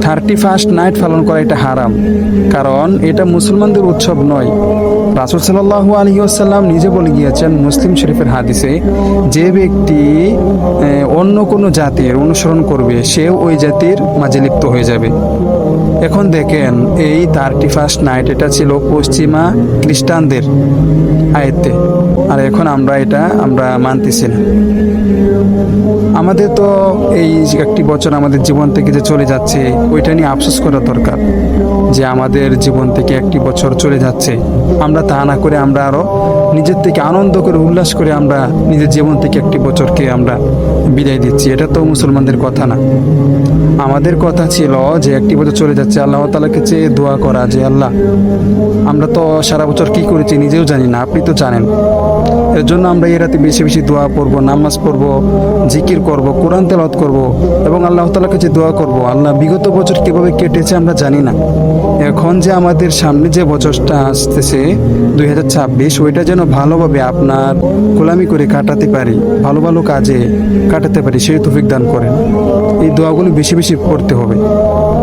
31st night পালন করা এটা হারাম, কারণ এটা মুসলমানদের উৎসব নয়। রাসূল সাল্লাল্লাহু আলাইহি ওয়াসাল্লাম নিজে বলে গিয়েছেন মুসলিম শরীফের হাদিসে, যে ব্যক্তি অন্য কোনো জাতির অনুসরণ করবে সেও ওই জাতির মাঝে লিপ্ত হয়ে যাবে। এখন দেখেন এই 31st নাইট এটা ছিল পশ্চিমা খ্রিস্টানদের আয়ত্তে, আর এখন আমরা মানতেছি না। আমাদের তো এই একটি বছর আমাদের জীবন থেকে যে চলে যাচ্ছে ওইটা নিয়ে আফসোস করা দরকার, যে আমাদের জীবন থেকে একটি বছর চলে যাচ্ছে। আমরা তা না করে আমরা আরো নিজের থেকে আনন্দ করে উল্লাস করে আমরা নিজের জীবন থেকে একটি বছরকে আমরা বিদায় দিচ্ছি। এটা তো মুসলমানদের কথা না। আমাদের কথা ছিল যে একটি বছর চলে যাচ্ছে, আল্লাহ তাআলাকে চেয়ে দোয়া করা যে আল্লাহ, আমরা তো সারা বছর কি করেছি নিজেও জানি না, আপনি তো জানেন। এর জন্য আমরা এই রাতে বেশি বেশি দোয়া পড়বো, নামাজ পড়বো, জিকির করব, কোরআন তেলাওয়াত করব এবং আল্লাহ তাআলার কাছে দোয়া করব, আল্লাহ বিগত বছর কিভাবে কেটেছে আমরা জানি না, এখন যে আমাদের সামনে যে বছরটা আসতেছে 2026, ওইটা যেন ভালোভাবে আপনার গোলামি করে কাটাতে পারি, ভালো ভালো কাজে কাটাতে পারি, সেই তৌফিক দান করেন। এই দোয়াগুলো বেশি বেশি করতে হবে।